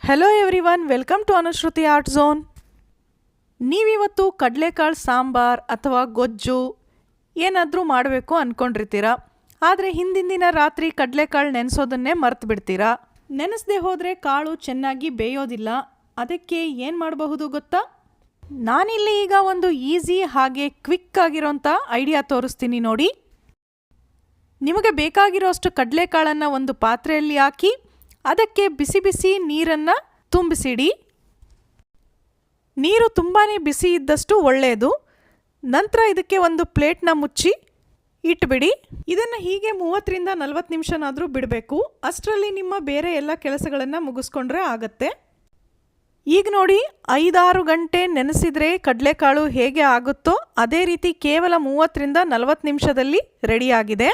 Hello everyone, welcome to Anushruti art zone. ನೀವಿವತ್ತು ಕಡಲೆಕಾಳು ಸಾಂಬಾರ್ ಅಥವಾ ಗೊಜ್ಜು ಏನಾದರೂ ಮಾಡಬೇಕು ಅಂದ್ಕೊಂಡಿರ್ತೀರ. ಆದರೆ ಹಿಂದಿನ ದಿನ ರಾತ್ರಿ ಕಡಲೆಕಾಳು ನೆನೆಸೋದನ್ನೇ ಮರ್ತು ಬಿಡ್ತೀರಾ. ನೆನೆಸದೆ ಹೋದರೆ ಕಾಳು ಚೆನ್ನಾಗಿ ಬೇಯೋದಿಲ್ಲ. ಅದಕ್ಕೆ ಏನು ಮಾಡಬಹುದು ಗೊತ್ತಾ? ನಾನಿಲ್ಲಿ ಈಗ ಒಂದು ಈಸಿ ಹಾಗೆ ಕ್ವಿಕ್ ಆಗಿರೋಂಥ ಐಡಿಯಾ ತೋರಿಸ್ತೀನಿ ನೋಡಿ. ನಿಮಗೆ ಬೇಕಾಗಿರೋಷ್ಟು ಕಡಲೆಕಾಳನ್ನು ಒಂದು ಪಾತ್ರೆಯಲ್ಲಿ ಹಾಕಿ ಅದಕ್ಕೆ ಬಿಸಿ ಬಿಸಿ ನೀರನ್ನು ತುಂಬಿಸಿಡಿ. ನೀರು ತುಂಬಾ ಬಿಸಿ ಇದ್ದಷ್ಟು ಒಳ್ಳೆಯದು. ನಂತರ ಇದಕ್ಕೆ ಒಂದು ಪ್ಲೇಟ್ನ ಮುಚ್ಚಿ ಇಟ್ಬಿಡಿ. ಇದನ್ನು ಹೀಗೆ 30ರಿಂದ 40 ನಿಮಿಷನಾದರೂ ಬಿಡಬೇಕು. ಅಷ್ಟರಲ್ಲಿ ನಿಮ್ಮ ಬೇರೆ ಎಲ್ಲ ಕೆಲಸಗಳನ್ನು ಮುಗಿಸ್ಕೊಂಡ್ರೆ ಆಗತ್ತೆ. ಈಗ ನೋಡಿ, 5-6 ಗಂಟೆ ನೆನೆಸಿದರೆ ಕಡಲೆಕಾಳು ಹೇಗೆ ಆಗುತ್ತೋ ಅದೇ ರೀತಿ ಕೇವಲ 30ರಿಂದ 40 ನಿಮಿಷದಲ್ಲಿ ರೆಡಿಯಾಗಿದೆ.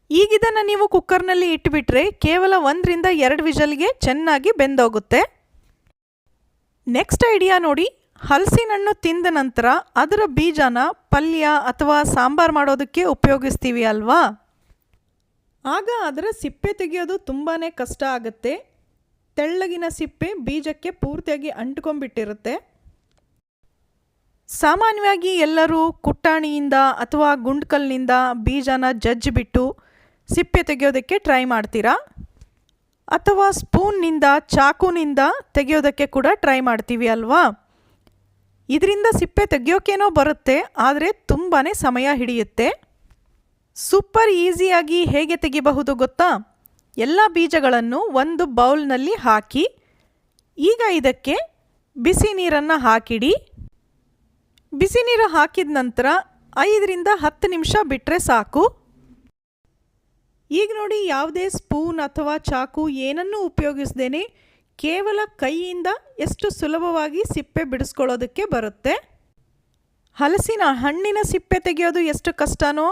ಈಗಿದನ್ನು ನೀವು ಕುಕ್ಕರ್ನಲ್ಲಿ ಇಟ್ಬಿಟ್ರೆ ಕೇವಲ 1ರಿಂದ 2 ವಿಷಲ್ಗೆ ಚೆನ್ನಾಗಿ ಬೆಂದೋಗುತ್ತೆ. ನೆಕ್ಸ್ಟ್ ಐಡಿಯಾ ನೋಡಿ, ಹಲಸಿನ ಹಣ್ಣು ತಿಂದ ನಂತರ ಅದರ ಬೀಜನ ಪಲ್ಯ ಅಥವಾ ಸಾಂಬಾರು ಮಾಡೋದಕ್ಕೆ ಉಪಯೋಗಿಸ್ತೀವಿ ಅಲ್ವಾ? ಆಗ ಅದರ ಸಿಪ್ಪೆ ತೆಗೆಯೋದು ತುಂಬಾ ಕಷ್ಟ ಆಗುತ್ತೆ. ತೆಳ್ಳಗಿನ ಸಿಪ್ಪೆ ಬೀಜಕ್ಕೆ ಪೂರ್ತಿಯಾಗಿ ಅಂಟ್ಕೊಂಡ್ಬಿಟ್ಟಿರುತ್ತೆ. ಸಾಮಾನ್ಯವಾಗಿ ಎಲ್ಲರೂ ಕುಟ್ಟಾಣಿಯಿಂದ ಅಥವಾ ಗುಂಡ್ಕಲ್ನಿಂದ ಬೀಜನ ಜಜ್ಜಿಬಿಟ್ಟು ಸಿಪ್ಪೆ ತೆಗೆಯೋದಕ್ಕೆ ಟ್ರೈ ಮಾಡ್ತೀರಾ, ಅಥವಾ ಸ್ಪೂನ್ನಿಂದ ಚಾಕುನಿಂದ ತೆಗೆಯೋದಕ್ಕೆ ಕೂಡ ಟ್ರೈ ಮಾಡ್ತೀವಿ ಅಲ್ವಾ? ಇದರಿಂದ ಸಿಪ್ಪೆ ತೆಗೆಯೋಕೇನೋ ಬರುತ್ತೆ, ಆದರೆ ತುಂಬಾ ಸಮಯ ಹಿಡಿಯುತ್ತೆ. ಸೂಪರ್ ಈಸಿಯಾಗಿ ಹೇಗೆ ತೆಗಿಬಹುದು ಗೊತ್ತಾ? ಎಲ್ಲ ಬೀಜಗಳನ್ನು ಒಂದು ಬೌಲ್ನಲ್ಲಿ ಹಾಕಿ ಈಗ ಇದಕ್ಕೆ ಬಿಸಿ ನೀರನ್ನು ಹಾಕಿಡಿ. ಬಿಸಿ ನೀರು ಹಾಕಿದ ನಂತರ 5ರಿಂದ 10 ನಿಮಿಷ ಬಿಟ್ಟರೆ ಸಾಕು. ಈಗ ನೋಡಿ, ಯಾವುದೇ ಸ್ಪೂನ್ ಅಥವಾ ಚಾಕು ಏನನ್ನೂ ಉಪಯೋಗಿಸ್ದೇನೆ ಕೇವಲ ಕೈಯಿಂದ ಎಷ್ಟು ಸುಲಭವಾಗಿ ಸಿಪ್ಪೆ ಬಿಡಿಸ್ಕೊಳ್ಳೋದಕ್ಕೆ ಬರುತ್ತೆ. ಹಲಸಿನ ಹಣ್ಣಿನ ಸಿಪ್ಪೆ ತೆಗೆಯೋದು ಎಷ್ಟು ಕಷ್ಟನೋ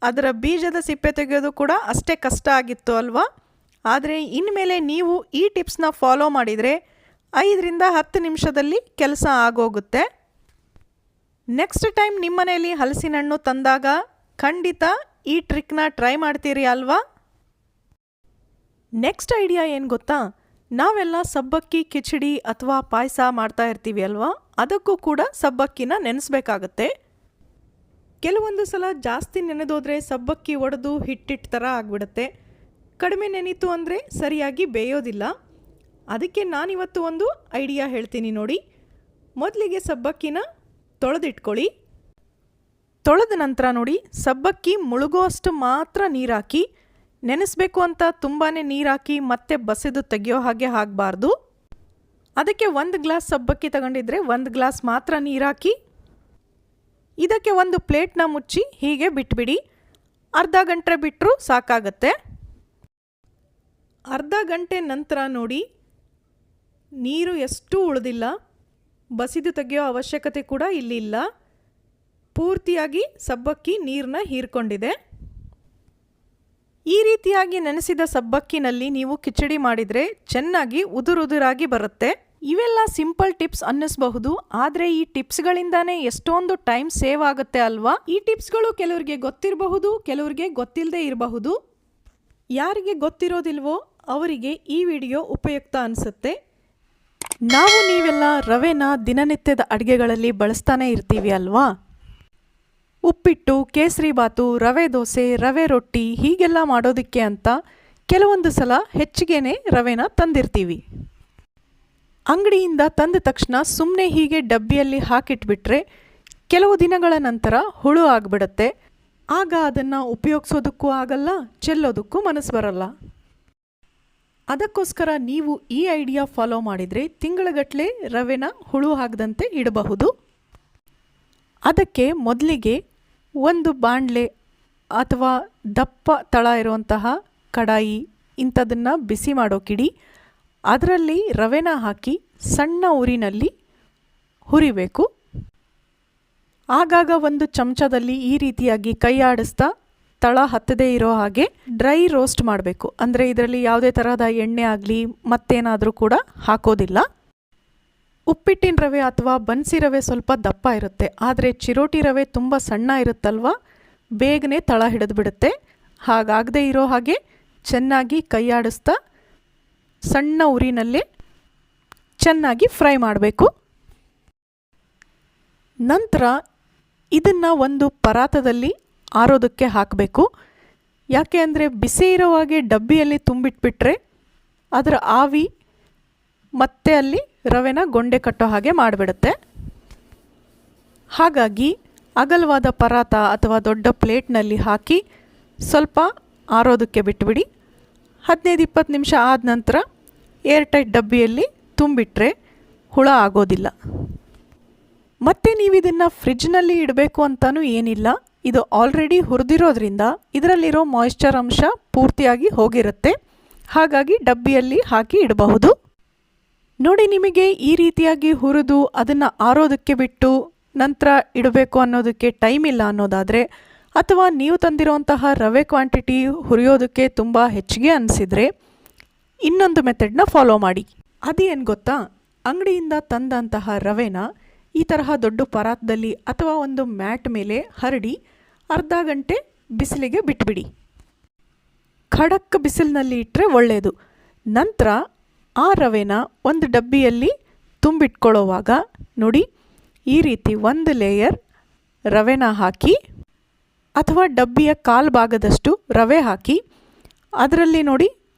ಅದರ ಬೀಜದ ಸಿಪ್ಪೆ ತೆಗೆಯೋದು ಕೂಡ ಅಷ್ಟೇ ಕಷ್ಟ ಆಗಿತ್ತು ಅಲ್ವಾ? ಆದರೆ ಇನ್ಮೇಲೆ ನೀವು ಈ ಟಿಪ್ಸ್ನ ಫಾಲೋ ಮಾಡಿದರೆ 5ರಿಂದ 10 ನಿಮಿಷದಲ್ಲಿ ಕೆಲಸ ಆಗೋಗುತ್ತೆ. ನೆಕ್ಸ್ಟ್ ಟೈಮ್ ನಿಮ್ಮನೆಯಲ್ಲಿ ಹಲಸಿನ ಹಣ್ಣು ತಂದಾಗ ಖಂಡಿತ ಈ ಟ್ರಿಕ್ನ ಟ್ರೈ ಮಾಡ್ತೀರಿ ಅಲ್ವಾ? ನೆಕ್ಸ್ಟ್ ಐಡಿಯಾ ಏನು ಗೊತ್ತಾ? ನಾವೆಲ್ಲ ಸಬ್ಬಕ್ಕಿ ಕಿಚಡಿ ಅಥವಾ ಪಾಯಸ ಮಾಡ್ತಾ ಇರ್ತೀವಿ ಅಲ್ವಾ? ಅದಕ್ಕೂ ಕೂಡ ಸಬ್ಬಕ್ಕಿನ ನೆನೆಸ್ಬೇಕಾಗತ್ತೆ. ಕೆಲವೊಂದು ಸಲ ಜಾಸ್ತಿ ನೆನೆದೋದ್ರೆ ಸಬ್ಬಕ್ಕಿ ಒಡೆದು ಹಿಟ್ಟಿಟ್ಟು ಥರ ಆಗಿಬಿಡುತ್ತೆ. ಕಡಿಮೆ ನೆನೀತು ಅಂದರೆ ಸರಿಯಾಗಿ ಬೇಯೋದಿಲ್ಲ. ಅದಕ್ಕೆ ನಾನಿವತ್ತು ಒಂದು ಐಡಿಯಾ ಹೇಳ್ತೀನಿ ನೋಡಿ. ಮೊದಲಿಗೆ ಸಬ್ಬಕ್ಕಿನ ತೊಳೆದಿಟ್ಕೊಳ್ಳಿ. ತೊಳೆದ ನಂತರ ನೋಡಿ, ಸಬ್ಬಕ್ಕಿ ಮುಳುಗೋಷ್ಟು ಮಾತ್ರ ನೀರು ಹಾಕಿ. ನೆನೆಸಬೇಕು ಅಂತ ತುಂಬಾ ನೀರು ಹಾಕಿ ಮತ್ತೆ ಬಸಿದು ತೆಗೆಯೋ ಹಾಗೆ ಆಗಬಾರ್ದು. ಅದಕ್ಕೆ 1 ಗ್ಲಾಸ್ ಸಬ್ಬಕ್ಕಿ ತಗೊಂಡಿದ್ರೆ 1 ಗ್ಲಾಸ್ ಮಾತ್ರ ನೀರು ಹಾಕಿ ಇದಕ್ಕೆ ಒಂದು ಪ್ಲೇಟ್ನ ಮುಚ್ಚಿ ಹೀಗೆ ಬಿಟ್ಬಿಡಿ. ಅರ್ಧ ಗಂಟೆ ಬಿಟ್ಟರೂ ಸಾಕಾಗತ್ತೆ. ಅರ್ಧ ಗಂಟೆ ನಂತರ ನೋಡಿ, ನೀರು ಎಷ್ಟು ಉಳಿದಿಲ್ಲ. ಬಸಿದು ತೆಗೆಯೋ ಅವಶ್ಯಕತೆ ಕೂಡ ಇಲ್ಲಿಲ್ಲ. ಪೂರ್ತಿಯಾಗಿ ಸಬ್ಬಕ್ಕಿ ನೀರನ್ನ ಹೀರ್ಕೊಂಡಿದೆ. ಈ ರೀತಿಯಾಗಿ ನೆನೆಸಿದ ಸಬ್ಬಕ್ಕಿನಲ್ಲಿ ನೀವು ಕಿಚಡಿ ಮಾಡಿದರೆ ಚೆನ್ನಾಗಿ ಉದುರುದುರಾಗಿ ಬರುತ್ತೆ. ಇವೆಲ್ಲ ಸಿಂಪಲ್ ಟಿಪ್ಸ್ ಅನ್ನಿಸಬಹುದು, ಆದರೆ ಈ ಟಿಪ್ಸ್ಗಳಿಂದಾನೇ ಎಷ್ಟೊಂದು ಟೈಮ್ ಸೇವ್ ಆಗುತ್ತೆ ಅಲ್ವಾ? ಈ ಟಿಪ್ಸ್ಗಳು ಕೆಲವರಿಗೆ ಗೊತ್ತಿರಬಹುದು, ಕೆಲವರಿಗೆ ಗೊತ್ತಿಲ್ಲದೆ ಇರಬಹುದು. ಯಾರಿಗೆ ಗೊತ್ತಿರೋದಿಲ್ವೋ ಅವರಿಗೆ ಈ ವಿಡಿಯೋ ಉಪಯುಕ್ತ ಅನಿಸುತ್ತೆ. ನೀವೆಲ್ಲ ರವೆನ ದಿನನಿತ್ಯದ ಅಡುಗೆಗಳಲ್ಲಿ ಬಳಸ್ತಾನೆ ಇರ್ತೀವಿ ಅಲ್ವಾ? ಉಪ್ಪಿಟ್ಟು, ಕೇಸರಿ ಬಾತು, ರವೆ ದೋಸೆ, ರವೆ ರೊಟ್ಟಿ ಹೀಗೆಲ್ಲ ಮಾಡೋದಕ್ಕೆ ಅಂತ ಕೆಲವೊಂದು ಸಲ ಹೆಚ್ಚಿಗೆನೇ ರವೆನ ತಂದಿರ್ತೀವಿ. ಅಂಗಡಿಯಿಂದ ತಂದ ತಕ್ಷಣ ಸುಮ್ಮನೆ ಹೀಗೆ ಡಬ್ಬಿಯಲ್ಲಿ ಹಾಕಿಟ್ಬಿಟ್ರೆ ಕೆಲವು ದಿನಗಳ ನಂತರ ಹುಳು ಆಗಿಬಿಡುತ್ತೆ. ಆಗ ಅದನ್ನು ಉಪಯೋಗಿಸೋದಕ್ಕೂ ಆಗಲ್ಲ, ಚೆಲ್ಲೋದಕ್ಕೂ ಮನಸ್ಸು ಬರಲ್ಲ. ಅದಕ್ಕೋಸ್ಕರ ನೀವು ಈ ಐಡಿಯಾ ಫಾಲೋ ಮಾಡಿದರೆ ತಿಂಗಳಗಟ್ಟಲೆ ರವೆನ ಹುಳು ಆಗದಂತೆ ಇಡಬಹುದು. ಅದಕ್ಕೆ ಮೊದಲಿಗೆ ಒಂದು ಬಾಣಲೆ ಅಥವಾ ದಪ್ಪ ತಳ ಇರುವಂತಹ ಕಡಾಯಿ ಇಂಥದನ್ನು ಬಿಸಿ ಮಾಡೋಕಿಡಿ. ಅದರಲ್ಲಿ ರವೆನ ಹಾಕಿ ಸಣ್ಣ ಉರಿನಲ್ಲಿ ಹುರಿಬೇಕು. ಆಗಾಗ ಒಂದು ಚಮಚದಲ್ಲಿ ಈ ರೀತಿಯಾಗಿ ಕೈ ಆಡಿಸ್ತಾ ತಳ ಹತ್ತದೇ ಇರೋ ಹಾಗೆ ಡ್ರೈ ರೋಸ್ಟ್ ಮಾಡಬೇಕು. ಅಂದರೆ ಇದರಲ್ಲಿ ಯಾವುದೇ ತರಹದ ಎಣ್ಣೆ ಆಗಲಿ ಮತ್ತೇನಾದರೂ ಕೂಡ ಹಾಕೋದಿಲ್ಲ. ಉಪ್ಪಿಟ್ಟಿನ ರವೆ ಅಥವಾ ಬನ್ಸಿ ರವೆ ಸ್ವಲ್ಪ ದಪ್ಪ ಇರುತ್ತೆ, ಆದರೆ ಚಿರೋಟಿ ರವೆ ತುಂಬ ಸಣ್ಣ ಇರುತ್ತಲ್ವ, ಬೇಗನೆ ತಳ ಹಿಡಿದು ಬಿಡುತ್ತೆ. ಹಾಗಾಗದೇ ಇರೋ ಹಾಗೆ ಚೆನ್ನಾಗಿ ಕೈಯಾಡಿಸ್ತಾ ಸಣ್ಣ ಉರಿನಲ್ಲೇ ಚೆನ್ನಾಗಿ ಫ್ರೈ ಮಾಡಬೇಕು. ನಂತರ ಇದನ್ನು ಒಂದು ಪರಾತದಲ್ಲಿ ಆರೋದಕ್ಕೆ ಹಾಕಬೇಕು. ಯಾಕೆ ಅಂದರೆ ಬಿಸಿ ಇರೋವಾಗೆ ಡಬ್ಬಿಯಲ್ಲಿ ತುಂಬಿಟ್ಬಿಟ್ರೆ ಅದರ ಆವಿ ಮತ್ತೆ ಅಲ್ಲಿ ರವೆನ ಗೊಂಡೆ ಕಟ್ಟೋ ಹಾಗೆ ಮಾಡಿಬಿಡುತ್ತೆ. ಹಾಗಾಗಿ ಅಗಲವಾದ ಪರಾತ ಅಥವಾ ದೊಡ್ಡ ಪ್ಲೇಟ್ನಲ್ಲಿ ಹಾಕಿ ಸ್ವಲ್ಪ ಆರೋದಕ್ಕೆ ಬಿಟ್ಬಿಡಿ. 15-20 ನಿಮಿಷ ಆದ ನಂತರ ಏರ್ ಟೈಟ್ ಡಬ್ಬಿಯಲ್ಲಿ ತುಂಬಿಟ್ರೆ ಹುಳ ಆಗೋದಿಲ್ಲ. ಮತ್ತು ನೀವು ಇದನ್ನು ಫ್ರಿಜ್ನಲ್ಲಿ ಇಡಬೇಕು ಅಂತಲೂ ಏನಿಲ್ಲ. ಇದು ಆಲ್ರೆಡಿ ಹುರಿದಿರೋದ್ರಿಂದ ಇದರಲ್ಲಿರೋ ಮಾಯಿಶ್ಚರ್ ಅಂಶ ಪೂರ್ತಿಯಾಗಿ ಹೋಗಿರುತ್ತೆ. ಹಾಗಾಗಿ ಡಬ್ಬಿಯಲ್ಲಿ ಹಾಕಿ ಇಡಬಹುದು. ನೋಡಿ, ನಿಮಗೆ ಈ ರೀತಿಯಾಗಿ ಹುರಿದು ಅದನ್ನು ಆರೋದಕ್ಕೆ ಬಿಟ್ಟು ನಂತರ ಇಡಬೇಕು ಅನ್ನೋದಕ್ಕೆ ಟೈಮ್ ಇಲ್ಲ ಅನ್ನೋದಾದರೆ, ಅಥವಾ ನೀವು ತಂದಿರುವಂತಹ ರವೆ ಕ್ವಾಂಟಿಟಿ ಹುರಿಯೋದಕ್ಕೆ ತುಂಬ ಹೆಚ್ಚಿಗೆ ಅನಿಸಿದರೆ ಇನ್ನೊಂದು ಮೆಥಡ್ನ ಫಾಲೋ ಮಾಡಿ. ಅದೇನು ಗೊತ್ತಾ, ಅಂಗಡಿಯಿಂದ ತಂದಂತಹ ರವೆನ ಈ ತರಹ ದೊಡ್ಡ ಪರಾತದಲ್ಲಿ ಅಥವಾ ಒಂದು ಮ್ಯಾಟ್ ಮೇಲೆ ಹರಡಿ ಅರ್ಧ ಗಂಟೆ ಬಿಸಿಲಿಗೆ ಬಿಟ್ಬಿಡಿ. ಖಡಕ್ ಬಿಸಿಲಿನಲ್ಲಿ ಇಟ್ಟರೆ ಒಳ್ಳೆಯದು. ನಂತರ ಆ ರವೆನ ಒಂದು ಡಬ್ಬಿಯಲ್ಲಿ ತುಂಬಿಟ್ಕೊಳ್ಳೋವಾಗ ನೋಡಿ, ಈ ರೀತಿ ಒಂದು ಲೇಯರ್ ರವೆನ ಹಾಕಿ ಅಥವಾ ಡಬ್ಬಿಯ ಕಾಲು ಭಾಗದಷ್ಟು ರವೆ ಹಾಕಿ ಅದರಲ್ಲಿ ನೋಡಿ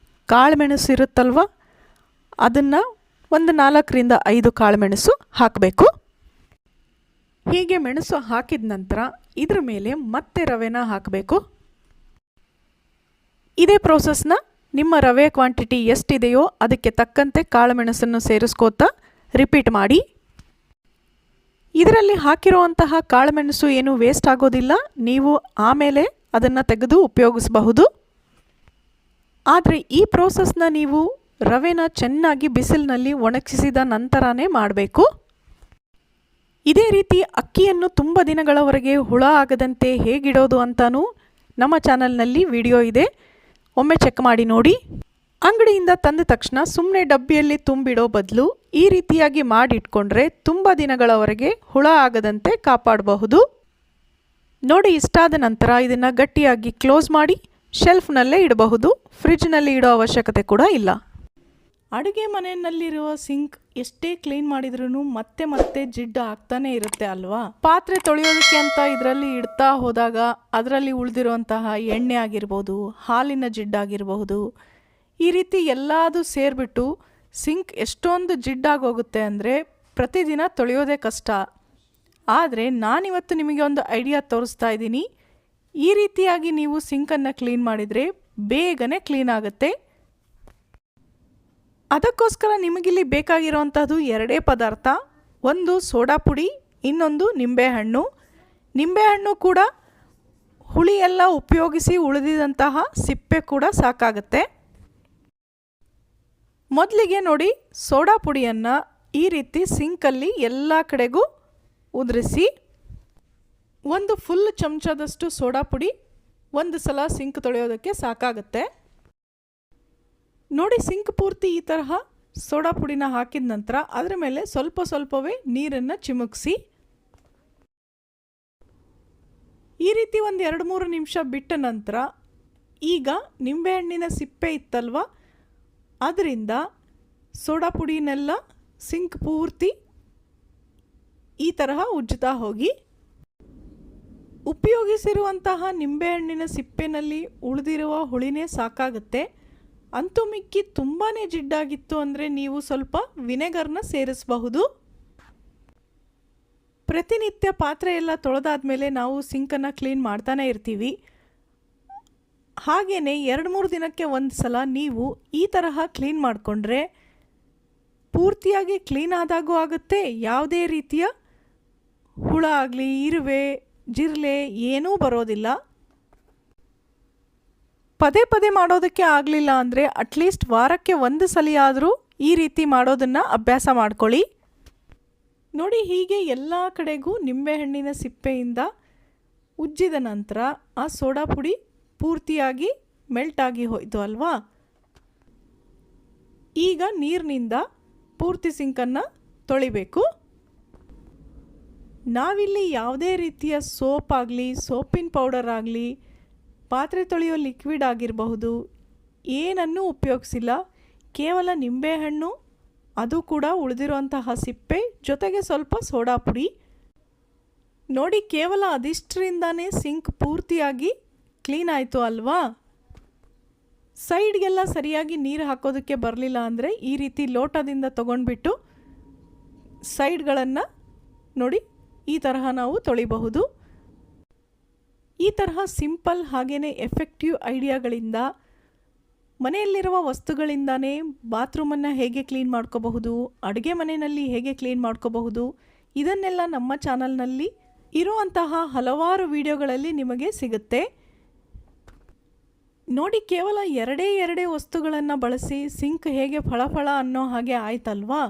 ಕಾಳುಮೆಣಸು ಇರುತ್ತಲ್ವ, ಅದನ್ನು ಒಂದು 4-5 ಕಾಳುಮೆಣಸು ಹಾಕಬೇಕು. ಹೀಗೆ ಮೆಣಸು ಹಾಕಿದ ನಂತರ ಇದ್ರ ಮೇಲೆ ಮತ್ತೆ ರವೆನ ಹಾಕಬೇಕು. ಇದೇ ಪ್ರೋಸೆಸ್ನ ನಿಮ್ಮ ರವೆ ಕ್ವಾಂಟಿಟಿ ಎಷ್ಟಿದೆಯೋ ಅದಕ್ಕೆ ತಕ್ಕಂತೆ ಕಾಳುಮೆಣಸನ್ನು ಸೇರಿಸ್ಕೋತಾ ರಿಪೀಟ್ ಮಾಡಿ. ಇದರಲ್ಲಿ ಹಾಕಿರುವಂತಹ ಕಾಳುಮೆಣಸು ಏನೂ ವೇಸ್ಟ್ ಆಗೋದಿಲ್ಲ. ನೀವು ಆಮೇಲೆ ಅದನ್ನು ತೆಗೆದು ಉಪಯೋಗಿಸಬಹುದು. ಆದರೆ ಈ ಪ್ರೋಸೆಸ್ನ ನೀವು ರವೆನ ಚೆನ್ನಾಗಿ ಬಿಸಿಲಿನಲ್ಲಿ ಒಣಗಿಸಿದ ನಂತರನೇ ಮಾಡಬೇಕು. ಇದೇ ರೀತಿ ಅಕ್ಕಿಯನ್ನು ತುಂಬ ದಿನಗಳವರೆಗೆ ಹುಳ ಆಗದಂತೆ ಹೇಗಿಡೋದು ಅಂತಲೂ ನಮ್ಮ ಚಾನಲ್ನಲ್ಲಿ ವಿಡಿಯೋ ಇದೆ, ಒಮ್ಮೆ ಚೆಕ್ ಮಾಡಿ ನೋಡಿ. ಅಂಗಡಿಯಿಂದ ತಂದ ತಕ್ಷಣ ಸುಮ್ಮನೆ ಡಬ್ಬಿಯಲ್ಲಿ ತುಂಬಿಡೋ ಬದಲು ಈ ರೀತಿಯಾಗಿ ಮಾಡಿಟ್ಕೊಂಡ್ರೆ ತುಂಬ ದಿನಗಳವರೆಗೆ ಹುಳ ಆಗದಂತೆ ಕಾಪಾಡಬಹುದು. ನೋಡಿ, ಇಷ್ಟಾದ ನಂತರ ಇದನ್ನು ಗಟ್ಟಿಯಾಗಿ ಕ್ಲೋಸ್ ಮಾಡಿ ಶೆಲ್ಫ್ನಲ್ಲೇ ಇಡಬಹುದು. ಫ್ರಿಜ್ನಲ್ಲಿ ಇಡೋ ಅವಶ್ಯಕತೆ ಕೂಡ ಇಲ್ಲ. ಅಡುಗೆ ಮನೆಯಲ್ಲಿರುವ ಸಿಂಕ್ ಎಷ್ಟೇ ಕ್ಲೀನ್ ಮಾಡಿದ್ರೂ ಮತ್ತೆ ಮತ್ತೆ ಜಿಡ್ಡು ಆಗ್ತಾನೆ ಇರುತ್ತೆ ಅಲ್ವಾ. ಪಾತ್ರೆ ತೊಳೆಯೋದಕ್ಕೆ ಅಂತ ಇದರಲ್ಲಿ ಇಡ್ತಾ ಹೋದಾಗ ಅದರಲ್ಲಿ ಉಳಿದಿರುವಂತಹ ಎಣ್ಣೆ ಆಗಿರ್ಬೋದು, ಹಾಲಿನ ಜಿಡ್ಡಾಗಿರಬಹುದು, ಈ ರೀತಿ ಎಲ್ಲದೂ ಸೇರಿಬಿಟ್ಟು ಸಿಂಕ್ ಎಷ್ಟೊಂದು ಜಿಡ್ಡಾಗೋಗುತ್ತೆ ಅಂದರೆ ಪ್ರತಿದಿನ ತೊಳೆಯೋದೇ ಕಷ್ಟ. ಆದರೆ ನಾನಿವತ್ತು ನಿಮಗೆ ಒಂದು ಐಡಿಯಾ ತೋರಿಸ್ತಾ ಇದ್ದೀನಿ. ಈ ರೀತಿಯಾಗಿ ನೀವು ಸಿಂಕನ್ನು ಕ್ಲೀನ್ ಮಾಡಿದರೆ ಬೇಗನೆ ಕ್ಲೀನ್ ಆಗುತ್ತೆ. ಅದಕ್ಕೋಸ್ಕರ ನಿಮಗಿಲ್ಲಿ ಬೇಕಾಗಿರೋವಂಥದ್ದು 2 ಪದಾರ್ಥ. ಒಂದು ಸೋಡಾ ಪುಡಿ, ಇನ್ನೊಂದು ನಿಂಬೆಹಣ್ಣು. ನಿಂಬೆಹಣ್ಣು ಕೂಡ ಹುಳಿ ಎಲ್ಲ ಉಪಯೋಗಿಸಿ ಉಳಿದಿದಂತಹ ಸಿಪ್ಪೆ ಕೂಡ ಸಾಕಾಗುತ್ತೆ. ಮೊದಲಿಗೆ ನೋಡಿ, ಸೋಡಾ ಪುಡಿಯನ್ನು ಈ ರೀತಿ ಸಿಂಕಲ್ಲಿ ಎಲ್ಲ ಕಡೆಗೂ ಉದುರಿಸಿ. ಒಂದು ಫುಲ್ ಚಮಚದಷ್ಟು ಸೋಡಾ ಪುಡಿ ಒಂದು ಸಲ ಸಿಂಕ್ ತೊಳೆಯೋದಕ್ಕೆ ಸಾಕಾಗುತ್ತೆ. ನೋಡಿ, ಸಿಂಕ್ ಪೂರ್ತಿ ಈ ತರಹ ಸೋಡಾ ಪುಡಿನ ಹಾಕಿದ ನಂತರ ಅದರ ಮೇಲೆ ಸ್ವಲ್ಪ ಸ್ವಲ್ಪವೇ ನೀರನ್ನು ಚಿಮುಕಿಸಿ ಈ ರೀತಿ ಒಂದು 2-3 ನಿಮಿಷ ಬಿಟ್ಟ ನಂತರ ಈಗ ನಿಂಬೆಹಣ್ಣಿನ ಸಿಪ್ಪೆ ಇತ್ತಲ್ವ, ಅದರಿಂದ ಸೋಡಾ ಪುಡಿನೆಲ್ಲ ಸಿಂಕ್ ಪೂರ್ತಿ ಈ ತರಹ ಉಜ್ಜುತ್ತಾ ಹೋಗಿ. ಉಪಯೋಗಿಸಿರುವಂತಹ ನಿಂಬೆಹಣ್ಣಿನ ಸಿಪ್ಪೆನಲ್ಲಿ ಉಳಿದಿರುವ ಹುಳಿನೇ ಸಾಕಾಗುತ್ತೆ. ಅಂತೂ ಮಿಕ್ಕಿ ತುಂಬಾ ಜಿಡ್ಡಾಗಿತ್ತು ಅಂದರೆ ನೀವು ಸ್ವಲ್ಪ ವಿನೆಗರ್ನ ಸೇರಿಸಬಹುದು. ಪ್ರತಿನಿತ್ಯ ಪಾತ್ರೆ ಎಲ್ಲ ತೊಳೆದಾದ್ಮೇಲೆ ನಾವು ಸಿಂಕನ್ನು ಕ್ಲೀನ್ ಮಾಡ್ತಾನೆ ಇರ್ತೀವಿ. ಹಾಗೆಯೇ 2-3 ದಿನಕ್ಕೆ ಒಂದು ಸಲ ನೀವು ಈ ತರಹ ಕ್ಲೀನ್ ಮಾಡಿಕೊಂಡ್ರೆ ಪೂರ್ತಿಯಾಗಿ ಕ್ಲೀನ್ ಆದಾಗೂ ಆಗುತ್ತೆ. ಯಾವುದೇ ರೀತಿಯ ಹುಳ ಆಗಲಿ, ಇರುವೆ, ಜಿರಳೆ ಏನೂ ಬರೋದಿಲ್ಲ. ಪದೇ ಪದೇ ಮಾಡೋದಕ್ಕೆ ಆಗಲಿಲ್ಲ ಅಂದರೆ ಅಟ್ಲೀಸ್ಟ್ ವಾರಕ್ಕೆ 1 ಸಲ ಆದರೂ ಈ ರೀತಿ ಮಾಡೋದನ್ನು ಅಭ್ಯಾಸ ಮಾಡ್ಕೊಳ್ಳಿ. ನೋಡಿ, ಹೀಗೆ ಎಲ್ಲ ಕಡೆಗೂ ನಿಂಬೆಹಣ್ಣಿನ ಸಿಪ್ಪೆಯಿಂದ ಉಜ್ಜಿದ ನಂತರ ಆ ಸೋಡಾ ಪುಡಿ ಪೂರ್ತಿಯಾಗಿ ಮೆಲ್ಟ್ ಆಗಿ ಹೋಯಿತು ಅಲ್ವಾ. ಈಗ ನೀರಿನಿಂದ ಪೂರ್ತಿ ಸಿಂಕನ್ನು ತೊಳಿಬೇಕು. ನಾವಿಲ್ಲಿ ಯಾವುದೇ ರೀತಿಯ ಸೋಪ್ ಆಗಲಿ, ಸೋಪಿನ ಪೌಡರ್ ಆಗಲಿ, ಪಾತ್ರೆ ತೊಳೆಯೋ ಲಿಕ್ವಿಡ್ ಆಗಿರಬಹುದು, ಏನನ್ನೂ ಉಪಯೋಗಿಸಿಲ್ಲ. ಕೇವಲ ನಿಂಬೆಹಣ್ಣು ಅದು ಕೂಡ ಉಳಿದಿರುವಂತಹ ಸಿಪ್ಪೆ ಜೊತೆಗೆ ಸ್ವಲ್ಪ ಸೋಡಾ ಪುಡಿ. ನೋಡಿ, ಕೇವಲ ಅದಿಷ್ಟರಿಂದಾನೇ ಸಿಂಕ್ ಪೂರ್ತಿಯಾಗಿ ಕ್ಲೀನ್ ಆಯಿತು ಅಲ್ವಾ? ಸೈಡ್ಗೆಲ್ಲ ಸರಿಯಾಗಿ ನೀರು ಹಾಕೋದಕ್ಕೆ ಬರಲಿಲ್ಲ ಅಂದರೆ ಈ ರೀತಿ ಲೋಟದಿಂದ ತೊಗೊಂಡ್ಬಿಟ್ಟು ಸೈಡ್ಗಳನ್ನು ನೋಡಿ ಈ ತರಹ ನಾವು ತೊಳಿಬಹುದು. ಈ ತರಹ ಸಿಂಪಲ್ ಹಾಗೆಯೇ ಎಫೆಕ್ಟಿವ್ ಐಡಿಯಾಗಳಿಂದ ಮನೆಯಲ್ಲಿರುವ ವಸ್ತುಗಳಿಂದಾನೇ ಬಾತ್ರೂಮನ್ನು ಹೇಗೆ ಕ್ಲೀನ್ ಮಾಡ್ಕೋಬಹುದು, ಅಡುಗೆ ಮನೆಯಲ್ಲಿ ಹೇಗೆ ಕ್ಲೀನ್ ಮಾಡ್ಕೋಬಹುದು, ಇದನ್ನೆಲ್ಲ ನಮ್ಮ ಚಾನಲ್ನಲ್ಲಿ ಇರುವಂತಹ ಹಲವಾರು ವಿಡಿಯೋಗಳಲ್ಲಿ ನಿಮಗೆ ಸಿಗುತ್ತೆ. ನೋಡಿ, ಕೇವಲ ಎರಡೇ ವಸ್ತುಗಳನ್ನು ಬಳಸಿ ಸಿಂಕ್ ಹೇಗೆ ಫಳಫಳ ಅನ್ನೋ ಹಾಗೆ ಆಯ್ತಲ್ವಾ?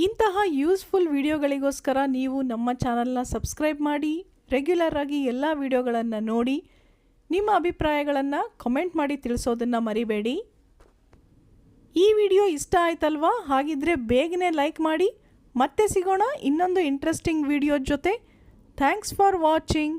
ಇಂತಹ ಯೂಸ್ಫುಲ್ ವಿಡಿಯೋಗಳಿಗೋಸ್ಕರ ನೀವು ನಮ್ಮ ಚಾನಲ್ನ ಸಬ್ಸ್ಕ್ರೈಬ್ ಮಾಡಿ ರೆಗ್ಯುಲರ್ ಆಗಿ ಎಲ್ಲ ವಿಡಿಯೋಗಳನ್ನು ನೋಡಿ ನಿಮ್ಮ ಅಭಿಪ್ರಾಯಗಳನ್ನು ಕಮೆಂಟ್ ಮಾಡಿ ತಿಳಿಸೋದನ್ನು ಮರಿಬೇಡಿ. ಈ ವಿಡಿಯೋ ಇಷ್ಟ ಆಯ್ತಲ್ವಾ? ಹಾಗಿದ್ರೆ ಬೇಗನೆ ಲೈಕ್ ಮಾಡಿ. ಮತ್ತೆ ಸಿಗೋಣ ಇನ್ನೊಂದು ಇಂಟ್ರೆಸ್ಟಿಂಗ್ ವಿಡಿಯೋ ಜೊತೆ. Thanks for watching.